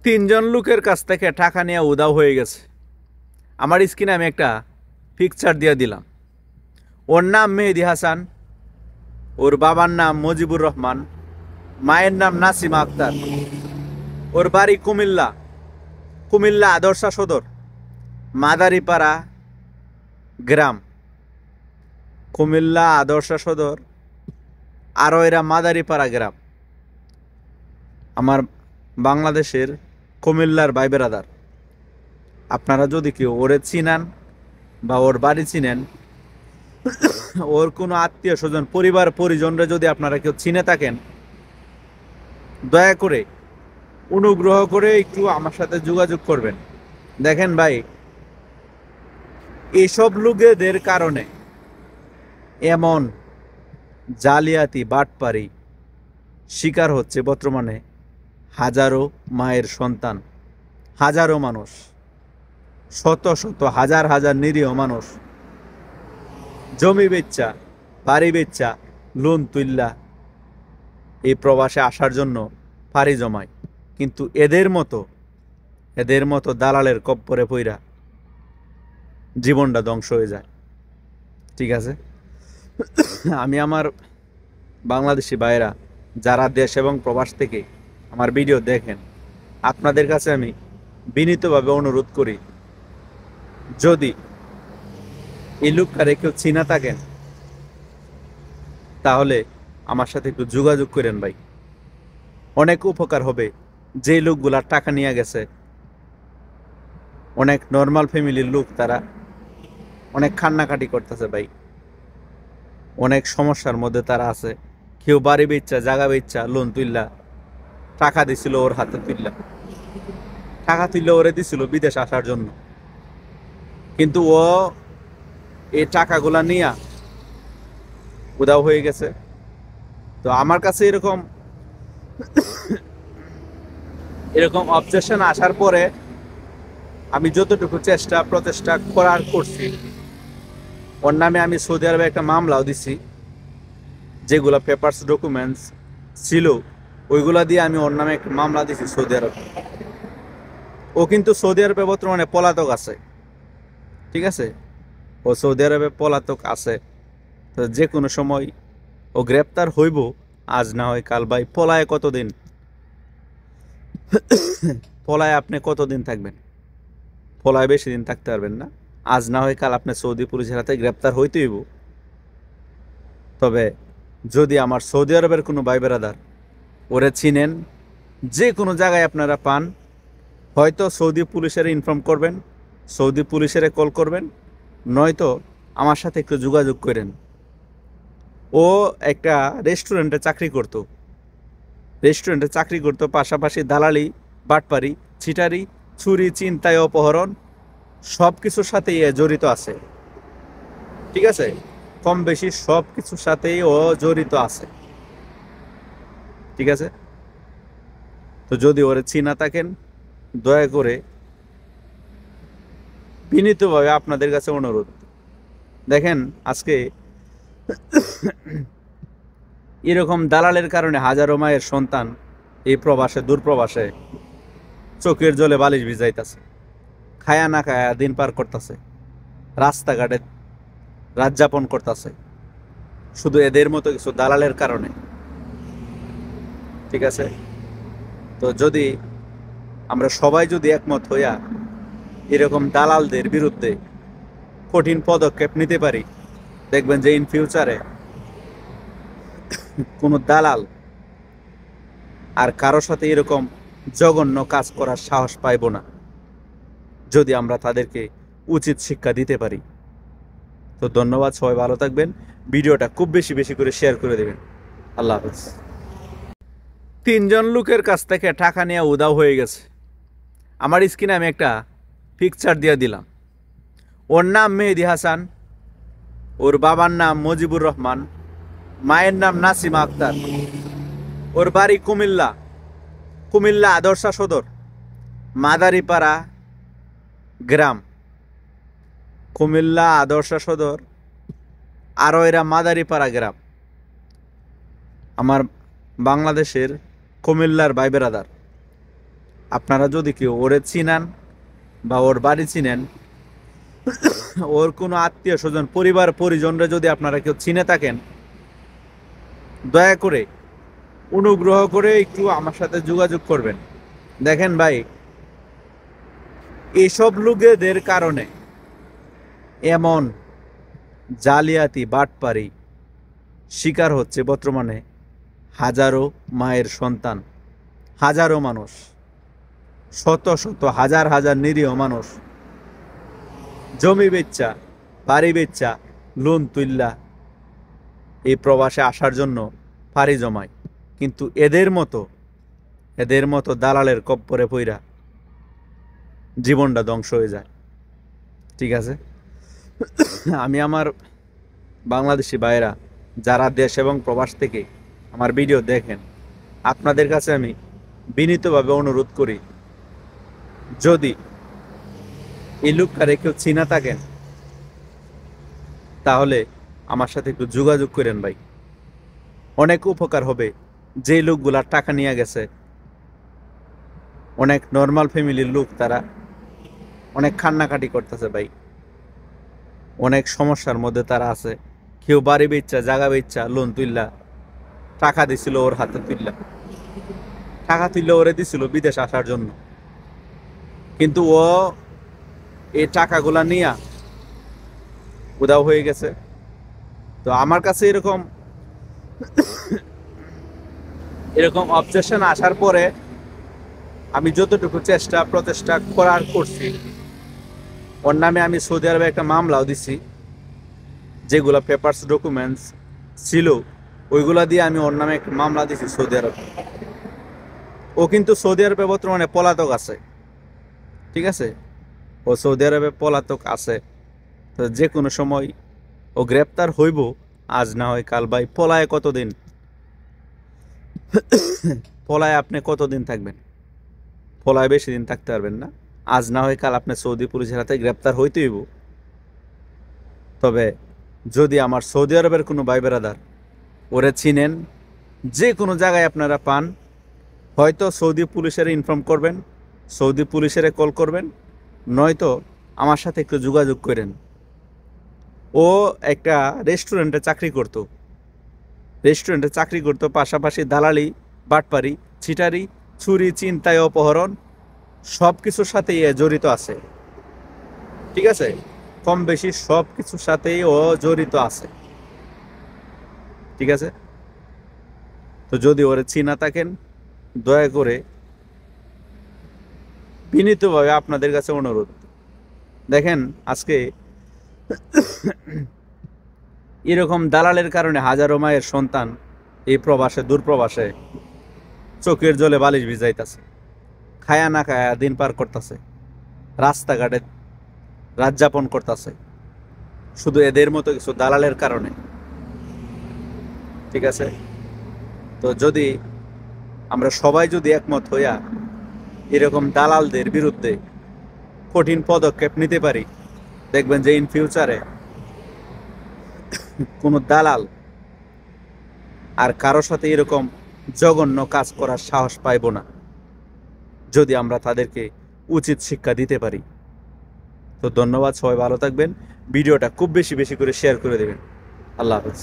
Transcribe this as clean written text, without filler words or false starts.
তিনজন লোকের কাছ থেকে টাকা নিয়ে উধাও হয়ে গেছে। আমার স্ক্রিনে আমি একটা পিকচার দিয়ে দিলাম। ওর নাম মেহেদি হাসান, ওর বাবার নাম মুজিবুর রহমান, মায়ের নাম নাসিমা আক্তার। ওর বাড়ি কুমিল্লা, কুমিল্লা আদর্শা সদর, মাদারীপাড়া গ্রাম। কুমিল্লা আদর্শা সদর আরও এরা মাদারীপাড়া গ্রাম। আমার বাংলাদেশের কুমিল্লার ভাই বেরাদার, আপনারা যদি কেউ ওরে চিনান বা ওর বাড়ি চিনেন, ওর কোনো আত্মীয় স্বজন পরিবার পরিজনরা যদি আপনারা কেউ চিনে থাকেন, দয়া করে অনুগ্রহ করে একটু আমার সাথে যোগাযোগ করবেন। দেখেন ভাই, এসব লোকেদের কারণে এমন জালিয়াতি বাটপারি শিকার হচ্ছে বর্তমানে হাজারো মায়ের সন্তান, হাজারো মানুষ, শত শত হাজার হাজার নিরীহ মানুষ জমি বেচ্চা, বাড়ি বেচ্চা, লোন তুল্লা এই প্রবাসে আসার জন্য পাড়ি জমায়। কিন্তু এদের মতো দালালের কপ্পরে পইরা জীবনটা ধ্বংস হয়ে যায়। ঠিক আছে, আমি আমার বাংলাদেশি ভাইয়েরা যারা দেশ এবং প্রবাস থেকে আমার ভিডিও দেখেন, আপনাদের কাছে আমি বিনীতভাবে অনুরোধ করি, যদি এই লোকটারে কেউ চিনা থাকেন তাহলে আমার সাথে একটু যোগাযোগ করেন ভাই, অনেক উপকার হবে। যে লোকগুলা টাকা নিয়ে গেছে, অনেক নর্মাল ফ্যামিলির লোক, তারা অনেক কান্নাকাটি করতেছে ভাই, অনেক সমস্যার মধ্যে তারা আছে। কেউ বাড়ি বেচা, জায়গা বেচা, লোন তুললা টাকা দিছিল ওর হাতে, টাকা তুললে ওরে দিছিল বিদেশ আসার জন্য, কিন্তু ও এই টাকাগুলা নিয়ে উধাও হয়ে গেছে। তো আমার কাছে এরকম অবজেকশন আসার পরে আমি যতটুকু প্রচেষ্টা করার করছি, ওর নামে আমি সৌদি আরবে একটা মামলাও দিছি। যেগুলো পেপারস ডকুমেন্টস ছিল ওইগুলা দিয়ে আমি ওর নামে একটা মামলা দিছি সৌদি আরবে। ও কিন্তু সৌদি আরবে বর্তমানে পলাতক আছে। ঠিক আছে, ও সৌদি আরবে পলাতক আছে। তো যে কোনো সময় ও গ্রেপ্তার হইব, আজ না হয় কাল। ভাই, পলায় কতদিন? পলায় আপনি কতদিন থাকবেন? পলায় বেশি দিন থাকতে পারবেন না। আজ না হয় কাল আপনি সৌদি পুলিশের হাতে গ্রেপ্তার হইতে হইব। তবে যদি আমার সৌদি আরবের কোনো ভাই বেরাদার ওরে চিনেন, যে কোনো জায়গায় আপনারা পান, হয়তো সৌদি পুলিশের ইনফর্ম করবেন, সৌদি পুলিশের কল করবেন, নয়তো আমার সাথে একটু যোগাযোগ করেন। ও একটা রেস্টুরেন্টে চাকরি করতো, পাশাপাশি দালালি, বাটপারি, ছিটারি, চুরি, ছিনতাই, অপহরণ সব কিছুর সাথেই এ জড়িত আছে। ঠিক আছে, কম বেশি সব কিছুর সাথেই ও জড়িত আছে। ঠিক আছে, তো যদি ওরে চিনা থাকেন, দয়া করে বিনীতভাবে আপনাদের কাছে অনুরোধ। দেখেন, আজকে এরকম দালালের কারণে হাজারো মায়ের সন্তান এই প্রবাসে, দূরপ্রবাসে চোখের জলে বালিশ ভিজাইতেছে, খায়া না খায়া দিন পার করতেছে, রাস্তাঘাটে রাত যাপন করতেছে, শুধু এদের মতো কিছু দালালের কারণে। ঠিক আছে, তো যদি আমরা সবাই যদি একমত হইয়া এরকম দালালদের বিরুদ্ধে কঠিন পদক্ষেপ নিতে পারি, দেখবেন যে ইন ফিউচারে কোনো দালাল আর কারোর সাথে এরকম জঘন্য কাজ করার সাহস পাইব না, যদি আমরা তাদেরকে উচিত শিক্ষা দিতে পারি। তো ধন্যবাদ, সবাই ভালো থাকবেন। ভিডিওটা খুব বেশি বেশি করে শেয়ার করে দেবেন। আল্লাহ হাফেজ। তিনজন লোকের কাছ থেকে টাকা নিয়ে উধাও হয়ে গেছে। আমার স্ক্রিনে আমি একটা পিকচার দিয়ে দিলাম। ওর নাম মেহেদি হাসান, ওর বাবার নাম মুজিবুর রহমান, মায়ের নাম নাসিমা আক্তার। ওর বাড়ি কুমিল্লা, কুমিল্লা আদর্শা সদর, মাদারীপাড়া গ্রাম। কুমিল্লা আদর্শা সদর আরও এরা মাদারীপাড়া গ্রাম। আমার বাংলাদেশের কুমিল্লার ভাই বেরাদার, আপনারা যদি কেউ ওরে চিনান বা ওর বাড়ি চিনেন, ওর কোনো আত্মীয় স্বজন পরিবার পরিজনরা যদি আপনারা কেউ চিনে থাকেন, দয়া করে অনুগ্রহ করে একটু আমার সাথে যোগাযোগ করবেন। দেখেন ভাই, এসব লোকেদের কারণে এমন জালিয়াতি বাটপারি শিকার হচ্ছে বর্তমানে হাজারো মায়ের সন্তান, হাজারো মানুষ, শত শত হাজার হাজার নিরীহ মানুষ জমি বেচ্চা, বাড়ি বেচ্চা, লোন তুল্লা এই প্রবাসে আসার জন্য পাড়ি জমায়। কিন্তু এদের মতো দালালের কপ্পরে পইরা জীবনটা ধ্বংস হয়ে যায়। ঠিক আছে, আমি আমার বাংলাদেশি ভাইয়েরা যারা দেশ এবং প্রবাস থেকে আমার ভিডিও দেখেন, আপনাদের কাছে আমি বিনীতভাবে অনুরোধ করি, যদি এই লোকটারে কেউ চিনা থাকেন তাহলে আমার সাথে একটু যোগাযোগ করেন ভাই, অনেক উপকার হবে। যে লোকগুলা টাকা নিয়ে গেছে, অনেক নর্মাল ফ্যামিলির লোক, তারা অনেক কান্নাকাটি করতেছে ভাই, অনেক সমস্যার মধ্যে তারা আছে। কেউ বাড়ি বেচা, জায়গা বেচা, লোন তুললা, টাকা দিছিল ওর হাতে, টাকা তুললে ওরে দিছিল বিদেশ আসার জন্য, কিন্তু ও এই টাকাগুলা নিয়ে উধাও হয়ে গেছে। তো আমার কাছে এরকম অবজেকশন আসার পরে আমি যতটুকু প্রচেষ্টা করার করছি, ওর নামে আমি সৌদি আরবে একটা মামলাও দিছি। যেগুলো পেপারস ডকুমেন্টস ছিল ওইগুলা দিয়ে আমি ওর নামে একটা মামলা দিছি সৌদি আরবে। ও কিন্তু সৌদি আরবে বর্তমানে পলাতক আছে। ঠিক আছে, ও সৌদি আরবে পলাতক আছে। তো যে কোনো সময় ও গ্রেপ্তার হইব, আজ না হয় কাল। ভাই, পলায় কতদিন? পলায় আপনি কতদিন থাকবেন? পলায় বেশি দিন থাকতে পারবেন না। আজ না হয় কাল আপনি সৌদি পুলিশের হাতে গ্রেপ্তার হইতে হইব। তবে যদি আমার সৌদি আরবের কোনো ভাই বেরাদার ওরে চিনেন, যে কোনো জায়গায় আপনারা পান, হয়তো সৌদি পুলিশের ইনফর্ম করবেন, সৌদি পুলিশের কল করবেন, নয়তো আমার সাথে একটু যোগাযোগ করেন। ও একটা রেস্টুরেন্টে চাকরি করতো, পাশাপাশি দালালি, বাটপারি, ছিটারি, চুরি, ছিনতাই, অপহরণ সব কিছুর সাথেই এ জড়িত আছে। ঠিক আছে, কম বেশি সব কিছুর সাথেই ও জড়িত আছে। ঠিক আছে, তো যদি ওরে চিনা থাকেন, দয়া করে বিনীতভাবে আপনাদের কাছে অনুরোধ। দেখেন, আজকে এরকম দালালের কারণে হাজারো মায়ের সন্তান এই প্রবাসে, দূরপ্রবাসে চোখের জলে বালিশ ভিজাইতেছে, খায়া না খায়া দিন পার করতেছে, রাস্তাঘাটে রাত যাপন করতেছে, শুধু এদের মতো কিছু দালালের কারণে। ঠিক আছে, তো যদি আমরা সবাই যদি একমত হইয়া এরকম দালালদের বিরুদ্ধে কঠিন পদক্ষেপ নিতে পারি, দেখবেন যে ইন ফিউচারে কোনো দালাল আর কারোর সাথে এরকম জঘন্য কাজ করার সাহস পাইব না, যদি আমরা তাদেরকে উচিত শিক্ষা দিতে পারি। তো ধন্যবাদ, সবাই ভালো থাকবেন। ভিডিওটা খুব বেশি করে শেয়ার করে দেবেন। আল্লাহ হাফেজ।